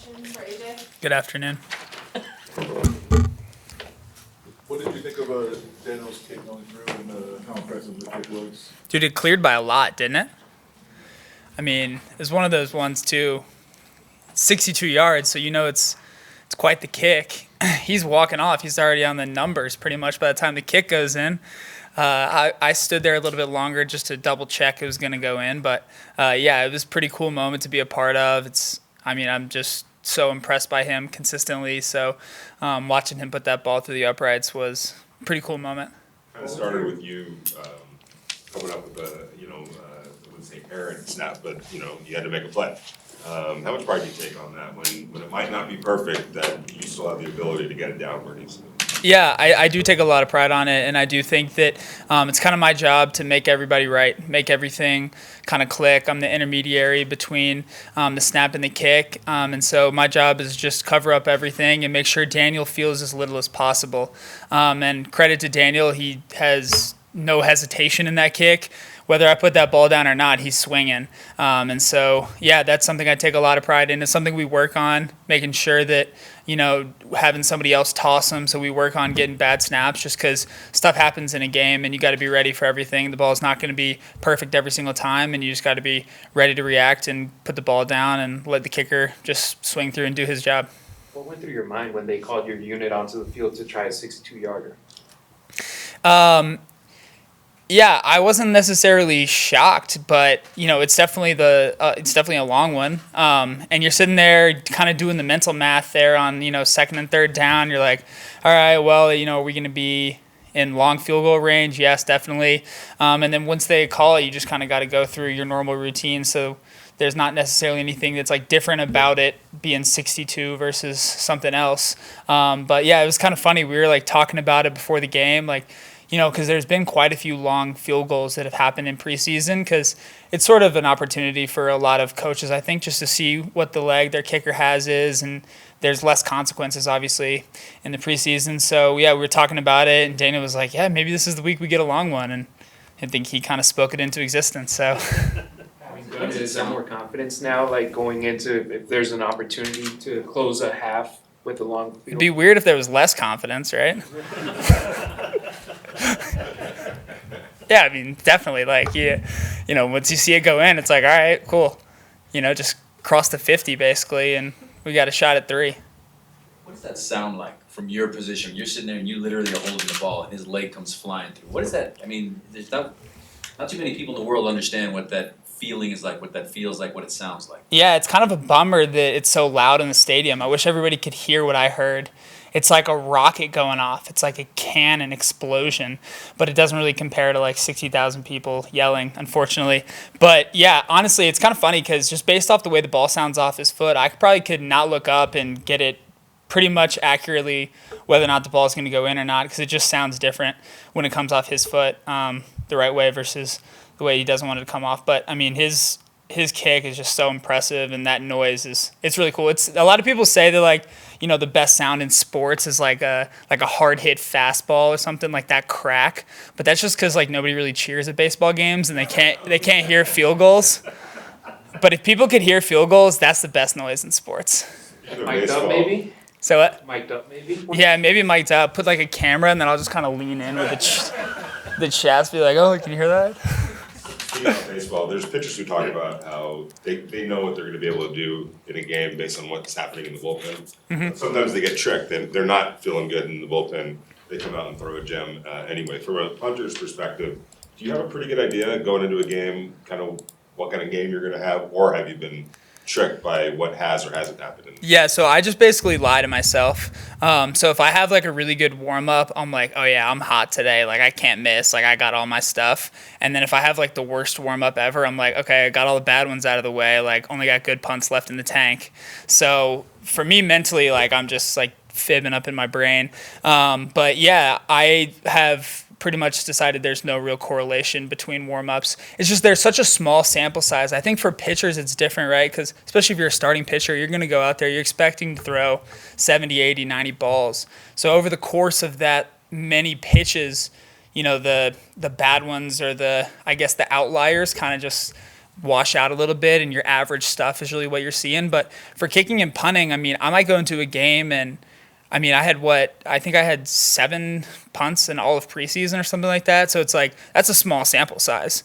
question for A.J. Good afternoon. What did you think of Daniel's kick going through and how impressive the kick was? Dude, it cleared by a lot, didn't it? I mean, it was one of those ones, too. 62 yards, so you know it's quite the kick. He's walking off. He's already on the numbers pretty much by the time the kick goes in. I stood there a little bit longer just to double check it was going to go in. But, yeah, it was a pretty cool moment to be a part of. I'm just so impressed by him consistently. So watching him put that ball through the uprights was a pretty cool moment. Kind of started with you coming up with I wouldn't say errant snap, but, you had to make a play. How much pride do you take on that when it might not be perfect, that you still have the ability to get it down where it needs to be? Yeah, I do take a lot of pride on it, and I do think that it's kind of my job to make everybody right, make everything kind of click. I'm the intermediary between the snap and the kick, and so my job is just cover up everything and make sure Daniel feels as little as possible. And credit to Daniel, he has no hesitation in that kick. Whether I put that ball down or not, he's swinging. And so, yeah, that's something I take a lot of pride in. It's something we work on, making sure that, having somebody else toss them. So we work on getting bad snaps just because stuff happens in a game and you got to be ready for everything. The ball's not going to be perfect every single time, and you just got to be ready to react and put the ball down and let the kicker just swing through and do his job. What went through your mind when they called your unit onto the field to try a 62-yarder? Yeah, I wasn't necessarily shocked, but it's definitely a long one. And you're sitting there kind of doing the mental math there on second and third down. You're like, all right, well, are we going to be in long field goal range? Yes, definitely. And then once they call it, you just kind of got to go through your normal routine. So there's not necessarily anything that's like different about it being 62 versus something else. But yeah, it was kind of funny. We were like talking about it before the game, like. Because there's been quite a few long field goals that have happened in preseason, because it's sort of an opportunity for a lot of coaches, I think, just to see what the leg their kicker has is, and there's less consequences, obviously, in the preseason. So, yeah, we were talking about it, and Dana was like, yeah, maybe this is the week we get a long one, and I think he kind of spoke it into existence. So, Is there more confidence now, like going into if there's an opportunity to close a half with a long field? It'd be weird if there was less confidence, right? Yeah, I mean, definitely. Like, once you see it go in, it's like, all right, cool. Just cross the 50 basically, and we got a shot at 3. What does that sound like from your position? You're sitting there and you literally are holding the ball, and his leg comes flying through. What is that? I mean, there's not too many people in the world understand what that feeling is like, what that feels like, what it sounds like. Yeah, it's kind of a bummer that it's so loud in the stadium. I wish everybody could hear what I heard. It's like a rocket going off. It's like a cannon explosion, but it doesn't really compare to like 60,000 people yelling, unfortunately. But yeah, honestly, it's kind of funny because just based off the way the ball sounds off his foot, I probably could not look up and get it pretty much accurately whether or not the ball is going to go in or not, because it just sounds different when it comes off his foot the right way versus the way he doesn't want it to come off. But I mean, his kick is just so impressive, and that noise it's really cool. It's a lot of people say that like the best sound in sports is like a hard hit fastball or something like that crack, but that's just because like nobody really cheers at baseball games and they can't hear field goals. But if people could hear field goals, that's the best noise in sports. Mic'd up maybe? So what? Mic'd up maybe? Yeah, maybe mic'd up. Put like a camera, and then I'll just kind of lean in with the chest, be like, oh, can you hear that? Speaking of baseball, there's pitchers who talk about how they know what they're going to be able to do in a game based on what's happening in the bullpen. Mm-hmm. Sometimes they get tricked. They're not feeling good in the bullpen. They come out and throw a gem anyway. From a punter's perspective, do you have a pretty good idea going into a game, kind of what kind of game you're going to have, or have you been tricked by what has or hasn't happened? Yeah, so I just basically lie to myself. So if I have like a really good warm up, I'm like, oh yeah, I'm hot today. Like I can't miss. Like I got all my stuff. And then if I have like the worst warm up ever, I'm like, okay, I got all the bad ones out of the way. Like only got good punts left in the tank. So for me mentally, like I'm just like fibbing up in my brain. But yeah, I have pretty much decided there's no real correlation between warm-ups. It's just there's such a small sample size. I think for pitchers it's different, right? Because especially if you're a starting pitcher, you're going to go out there, you're expecting to throw 70, 80, 90 balls. So over the course of that many pitches, the bad ones or the outliers kind of just wash out a little bit and your average stuff is really what you're seeing. But for kicking and punting, I mean, I might go into a game and I mean, I think I had 7 punts in all of preseason or something like that. So it's like, that's a small sample size.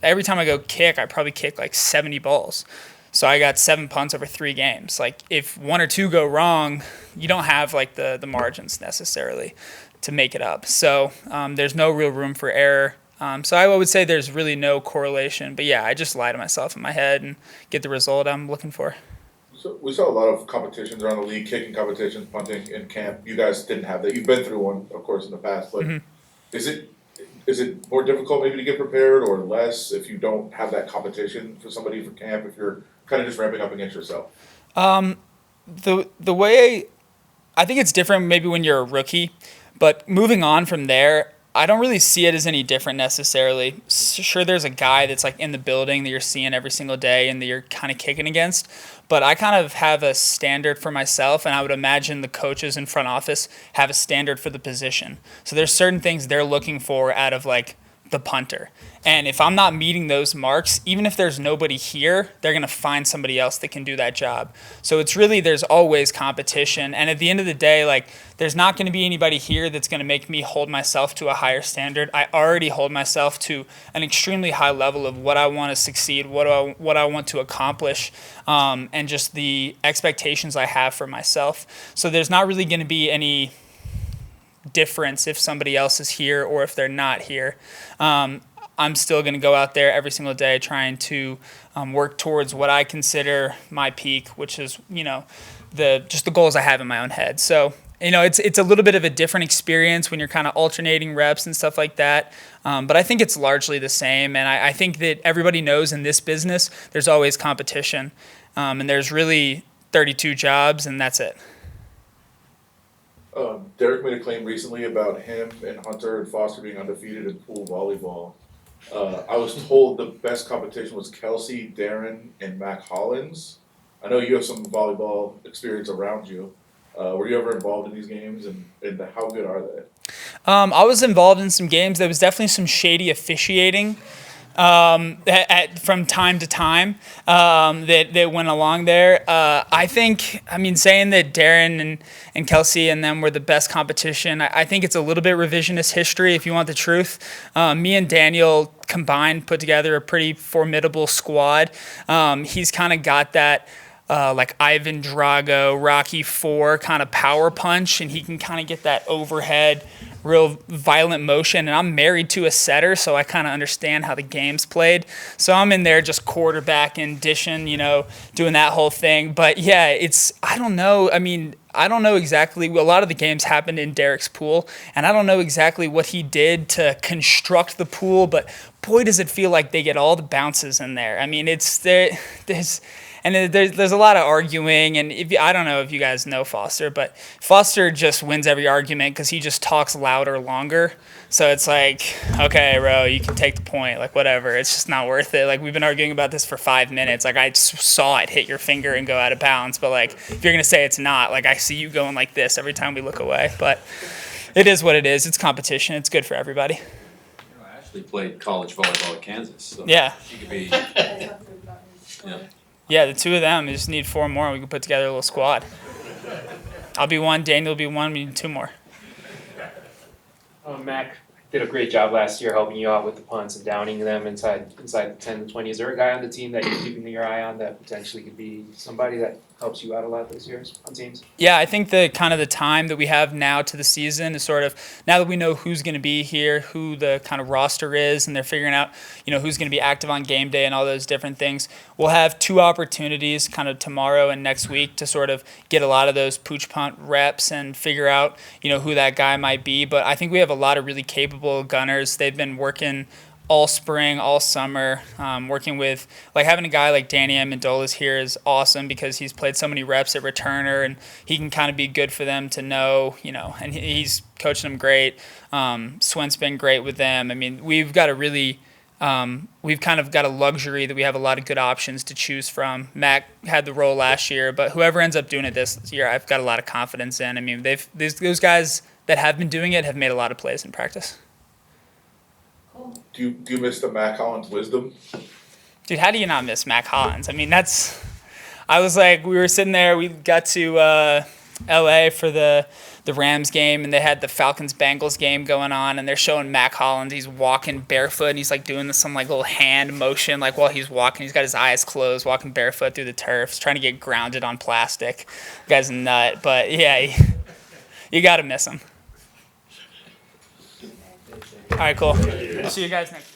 Every time I go kick, I probably kick like 70 balls. So I got 7 punts over 3 games. Like if 1 or 2 go wrong, you don't have like the margins necessarily to make it up. So there's no real room for error. So I would say there's really no correlation. But yeah, I just lie to myself in my head and get the result I'm looking for. So we saw a lot of competitions around the league, kicking competitions, punting in camp. You guys didn't have that. You've been through one, of course, in the past. But is it more difficult maybe to get prepared or less if you don't have that competition for somebody for camp, if you're kind of just ramping up against yourself? The way I think it's different maybe when you're a rookie, but moving on from there, I don't really see it as any different necessarily. Sure, there's a guy that's like in the building that you're seeing every single day and that you're kind of kicking against, but I kind of have a standard for myself, and I would imagine the coaches in front office have a standard for the position. So there's certain things they're looking for out of like the punter. And if I'm not meeting those marks, even if there's nobody here, they're going to find somebody else that can do that job. So it's really, there's always competition. And at the end of the day, like, there's not going to be anybody here that's going to make me hold myself to a higher standard. I already hold myself to an extremely high level of what I want to succeed, what I want to accomplish, and just the expectations I have for myself. So there's not really going to be any difference if somebody else is here or if they're not here. I'm still going to go out there every single day trying to work towards what I consider my peak, which is, the goals I have in my own head. So, it's a little bit of a different experience when you're kind of alternating reps and stuff like that. But I think it's largely the same. And I think that everybody knows in this business, there's always competition. And there's really 32 jobs, and that's it. Derek made a claim recently about him and Hunter and Foster being undefeated in pool volleyball. I was told the best competition was Kelsey, Darren, and Mac Hollins. I know you have some volleyball experience around you. Were you ever involved in these games, and how good are they? I was involved in some games. There was definitely some shady officiating from time to time that went along there. Saying that Darren and Kelsey and them were the best competition, I think it's a little bit revisionist history if you want the truth. Me and Daniel combined put together a pretty formidable squad. He's kind of got that like Ivan Drago, Rocky IV kind of power punch, and he can kind of get that overhead real violent motion, and I'm married to a setter, so I kind of understand how the game's played. So I'm in there just quarterbacking, dishing, doing that whole thing. But yeah, I don't know exactly. A lot of the games happened in Derek's pool, and I don't know exactly what he did to construct the pool, but boy, does it feel like they get all the bounces in there. I mean, there's a lot of arguing, and I don't know if you guys know Foster, but Foster just wins every argument because he just talks louder longer. So it's like, okay, bro, you can take the point, like whatever. It's just not worth it. Like we've been arguing about this for 5 minutes. Like I saw it hit your finger and go out of bounds, but like if you're gonna say it's not, like I see you going like this every time we look away. But it is what it is. It's competition. It's good for everybody. I actually played college volleyball at Kansas. So yeah. You could be. Yeah. Yeah, the 2 of them. We just need 4 more, and we can put together a little squad. I'll be 1, Daniel will be 1, we need 2 more. Mac did a great job last year helping you out with the punts and downing them inside the 10 to 20. Is there a guy on the team that you're keeping your eye on that potentially could be somebody that helps you out a lot this year on teams? Yeah, I think the time that we have now to the season is sort of, now that we know who's going to be here, who the kind of roster is, and they're figuring out, who's going to be active on game day and all those different things. We'll have 2 opportunities kind of tomorrow and next week to sort of get a lot of those pooch punt reps and figure out, who that guy might be. But I think we have a lot of really capable gunners. They've been working all spring, all summer, working with, like having a guy like Danny Amendolas here is awesome because he's played so many reps at returner and he can kind of be good for them to know, and he's coaching them great. Swent's been great with them. I mean, we've got a really, we've kind of got a luxury that we have a lot of good options to choose from. Mac had the role last year, but whoever ends up doing it this year, I've got a lot of confidence in. I mean, those guys that have been doing it have made a lot of plays in practice. Do you miss the Mac Hollins wisdom? Dude, how do you not miss Mac Hollins? I mean, I was like, we were sitting there, we got to LA for the Rams game, and they had the Falcons-Bengals game going on, and they're showing Mac Hollins. He's walking barefoot, and he's like doing some like little hand motion, like while he's walking. He's got his eyes closed, walking barefoot through the turf. He's trying to get grounded on plastic. The guy's a nut, but yeah, you got to miss him. All right, cool. See you guys next.